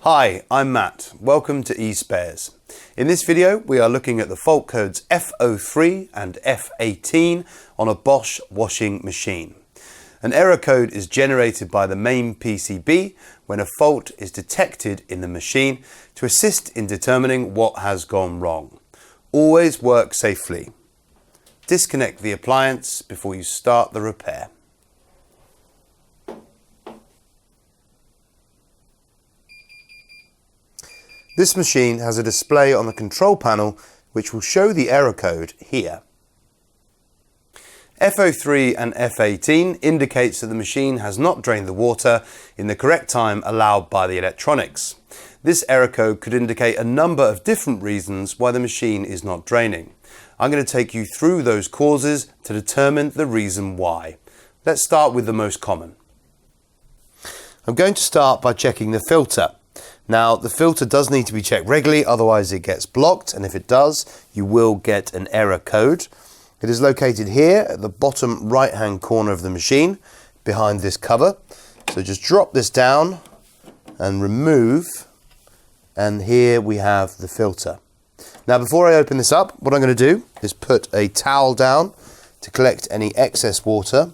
Hi, I'm Matt. Welcome to eSpares. In this video, we are looking at the fault codes F03 and F18 on a Bosch washing machine. An error code is generated by the main PCB when a fault is detected in the machine to assist in determining what has gone wrong. Always work safely. Disconnect the appliance before you start the repair. This machine has a display on the control panel which will show the error code here. F03 and F18 indicates that the machine has not drained the water in the correct time allowed by the electronics. This error code could indicate a number of different reasons why the machine is not draining. I'm going to take you through those causes to determine the reason why. Let's start with the most common. I'm going to start by checking the filter. Now, the filter does need to be checked regularly, otherwise it gets blocked, and if it does, you will get an error code. It is located here at the bottom right-hand corner of the machine, behind this cover. So just drop this down and remove, and here we have the filter. Now, before I open this up, what I'm going to do is put a towel down to collect any excess water,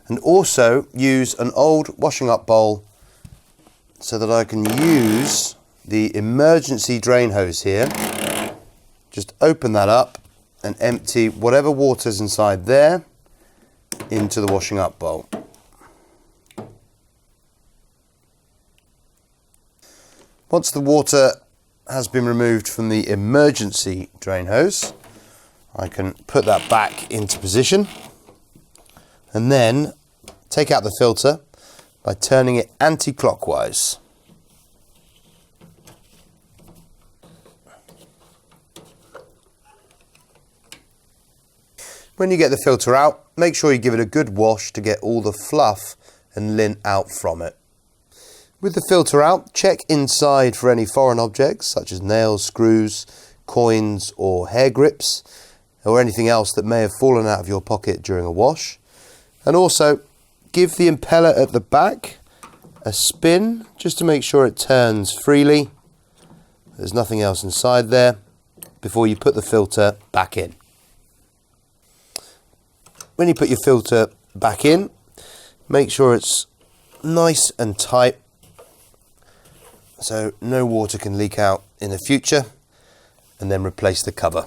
and also use an old washing up bowl so that I can use the emergency drain hose here. Just open that up and empty whatever water's inside there into the washing up bowl. Once the water has been removed from the emergency drain hose, I can put that back into position and then take out the filter by turning it anti-clockwise. When you get the filter out, make sure you give it a good wash to get all the fluff and lint out from it. With the filter out, check inside for any foreign objects such as nails, screws, coins or hair grips, or anything else that may have fallen out of your pocket during a wash. And also, give the impeller at the back a spin just to make sure it turns freely. There's nothing else inside there before you put the filter back in. When you put your filter back in, make sure it's nice and tight so no water can leak out in the future, and then replace the cover.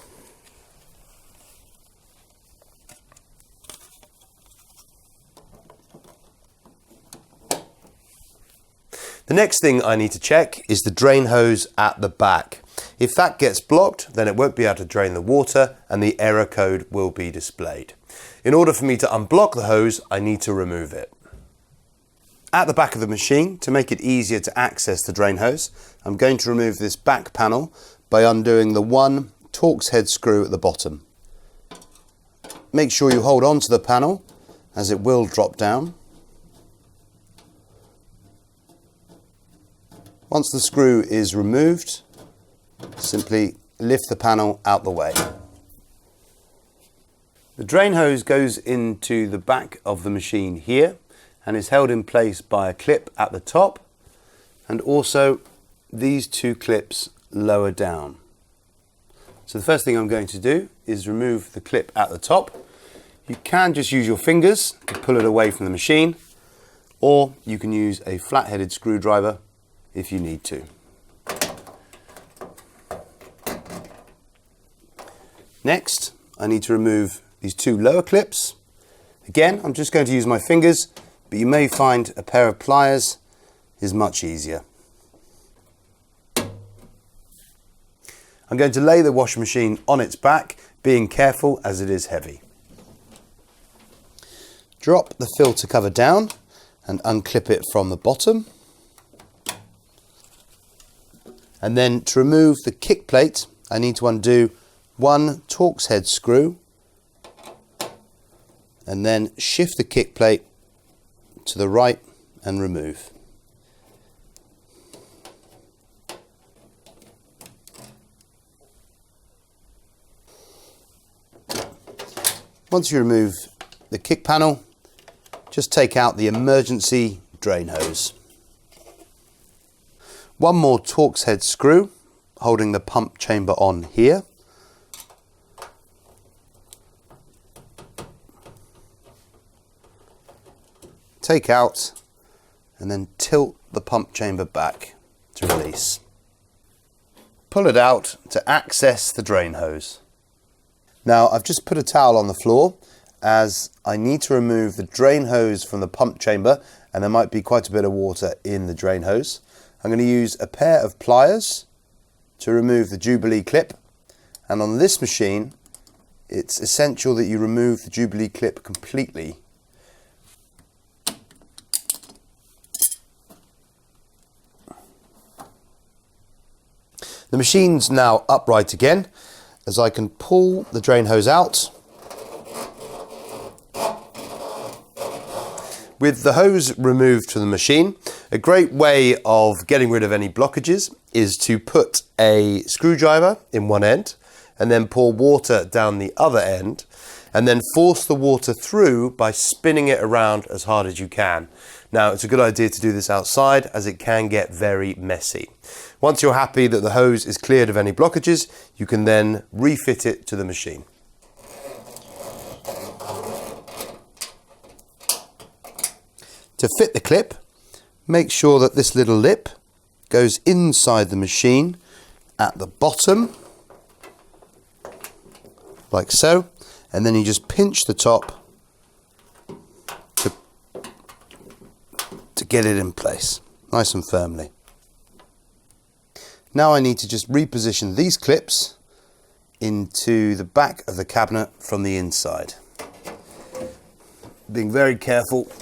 The next thing I need to check is the drain hose at the back. If that gets blocked, then it won't be able to drain the water and the error code will be displayed. In order for me to unblock the hose, I need to remove it. At the back of the machine, to make it easier to access the drain hose, I'm going to remove this back panel by undoing the one Torx head screw at the bottom. Make sure you hold on to the panel as it will drop down. Once the screw is removed, simply lift the panel out the way. The drain hose goes into the back of the machine here and is held in place by a clip at the top and also these two clips lower down. So the first thing I'm going to do is remove the clip at the top. You can just use your fingers to pull it away from the machine, or you can use a flat-headed screwdriver if you need to. Next, I need to remove these two lower clips. Again, I'm just going to use my fingers, but you may find a pair of pliers is much easier. I'm going to lay the washing machine on its back, being careful as it is heavy. Drop the filter cover down and unclip it from the bottom. And then to remove the kick plate, I need to undo one Torx head screw and then shift the kick plate to the right and remove. Once you remove the kick panel, just take out the emergency drain hose. One more Torx head screw holding the pump chamber on here. Take out and then tilt the pump chamber back to release. Pull it out to access the drain hose. Now I've just put a towel on the floor as I need to remove the drain hose from the pump chamber, and there might be quite a bit of water in the drain hose. I'm going to use a pair of pliers to remove the Jubilee clip, and on this machine it's essential that you remove the Jubilee clip completely. The machine's now upright again as I can pull the drain hose out. With the hose removed from the machine, a great way of getting rid of any blockages is to put a screwdriver in one end and then pour water down the other end, and then force the water through by spinning it around as hard as you can. Now, it's a good idea to do this outside as it can get very messy. Once you're happy that the hose is cleared of any blockages, you can then refit it to the machine. To fit the clip, make sure that this little lip goes inside the machine at the bottom, like so, and then you just pinch the top to get it in place, nice and firmly. Now I need to just reposition these clips into the back of the cabinet from the inside. Being very careful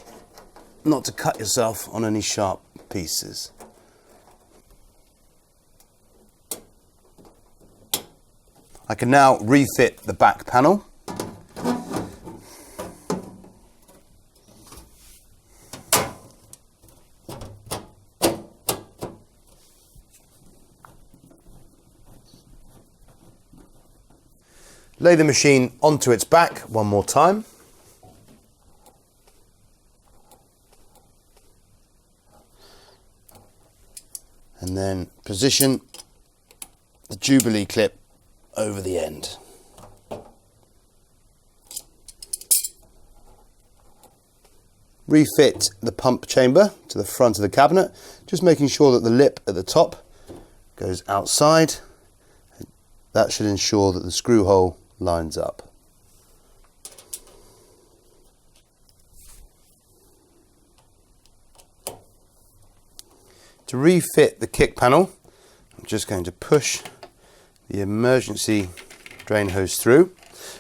not to cut yourself on any sharp pieces. I can now refit the back panel. Lay the machine onto its back one more time. And then position the Jubilee clip over the end. Refit the pump chamber to the front of the cabinet, just making sure that the lip at the top goes outside. That should ensure that the screw hole lines up. To refit the kick panel, I'm just going to push the emergency drain hose through.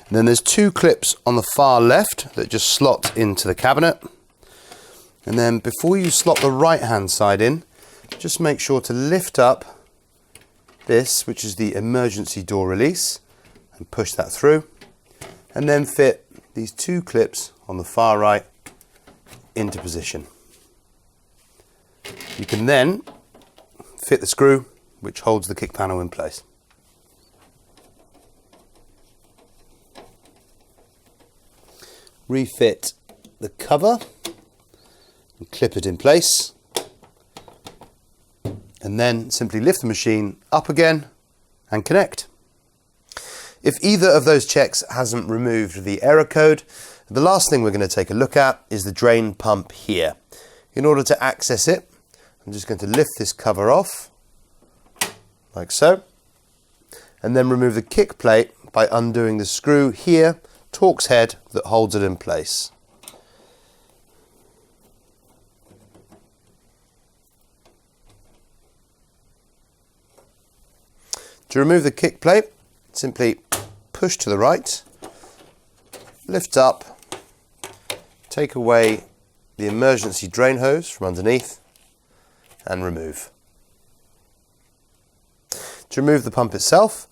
And then there's two clips on the far left that just slot into the cabinet. And then before you slot the right hand side in, just make sure to lift up this, which is the emergency door release, and push that through. And then fit these two clips on the far right into position. You can then fit the screw which holds the kick panel in place. Refit the cover and clip it in place, and then simply lift the machine up again and connect. If either of those checks hasn't removed the error code, the last thing we're going to take a look at is the drain pump here. In order to access it, I'm just going to lift this cover off, like so, and then remove the kick plate by undoing the screw here, Torx head, that holds it in place. To remove the kick plate, simply push to the right, lift up, take away the emergency drain hose from underneath, and remove. To remove the pump itself,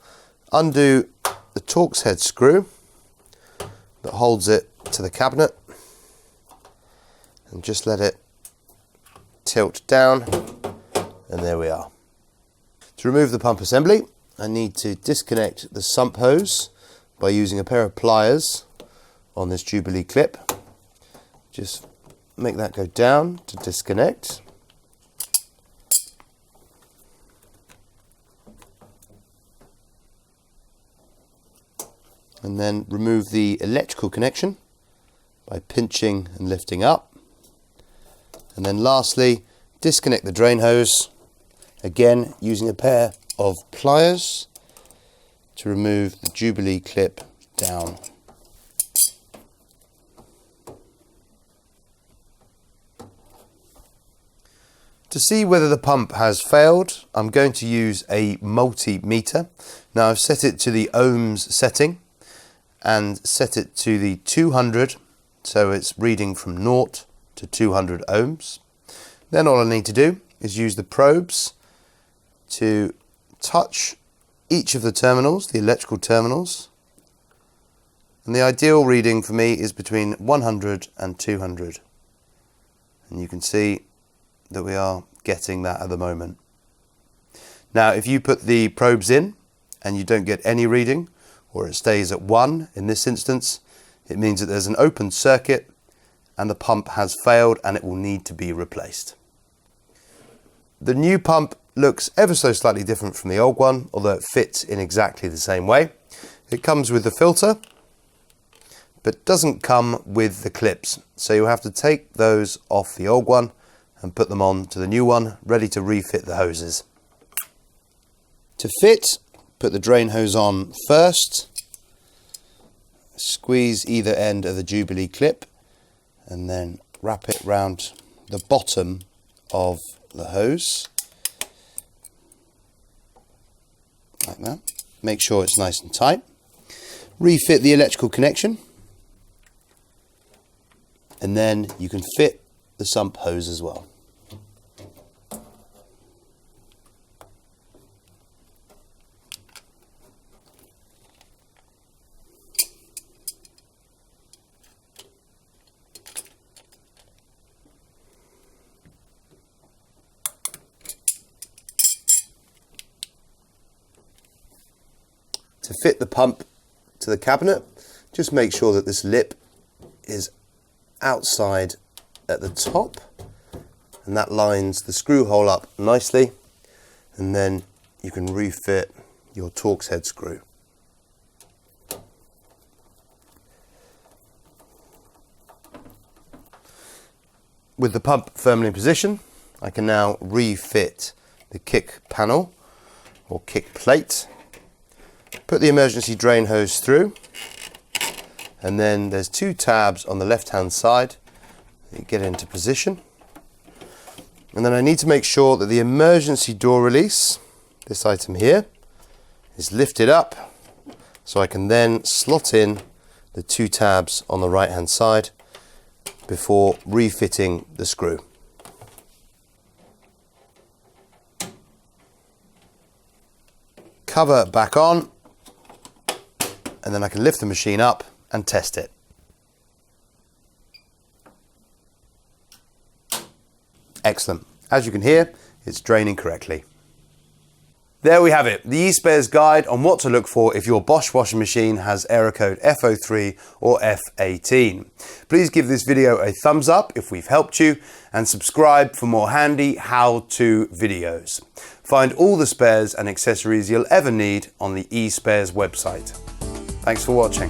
undo the Torx head screw that holds it to the cabinet and just let it tilt down, and there we are. To remove the pump assembly, I need to disconnect the sump hose by using a pair of pliers on this Jubilee clip. Just make that go down to disconnect. and then remove the electrical connection by pinching and lifting up. And then lastly, disconnect the drain hose, again using a pair of pliers to remove the Jubilee clip down. To see whether the pump has failed, I'm going to use a multimeter. Now I've set it to the ohms setting and set it to the 200, so it's reading from 0 to 200 ohms. Then all I need to do is use the probes to touch each of the terminals, the electrical terminals. And the ideal reading for me is between 100 and 200. And you can see that we are getting that at the moment. Now if you put the probes in and you don't get any reading, or it stays at 1 in this instance, it means that there's an open circuit and the pump has failed and it will need to be replaced. The new pump looks ever so slightly different from the old one, although it fits in exactly the same way. It comes with the filter, but doesn't come with the clips, so you have to take those off the old one and put them on to the new one, ready to refit the hoses. To fit, put the drain hose on first, squeeze either end of the Jubilee clip, and then wrap it round the bottom of the hose, like that. Make sure it's nice and tight. Refit the electrical connection, and then you can fit the sump hose as well. To fit the pump to the cabinet, just make sure that this lip is outside at the top, and that lines the screw hole up nicely, and then you can refit your Torx head screw. With the pump firmly in position, I can now refit the kick panel or kick plate. Put the emergency drain hose through, and then there's 2 tabs on the left hand side that you get into position. And then I need to make sure that the emergency door release, this item here, is lifted up, so I can then slot in the 2 tabs on the right hand side before refitting the screw. Cover back on, and then I can lift the machine up and test it. Excellent. As you can hear, it's draining correctly. There we have it, the eSpares guide on what to look for if your Bosch washing machine has error code F03 or F18. Please give this video a thumbs up if we've helped you, and subscribe for more handy how-to videos. Find all the spares and accessories you'll ever need on the eSpares website. Thanks for watching.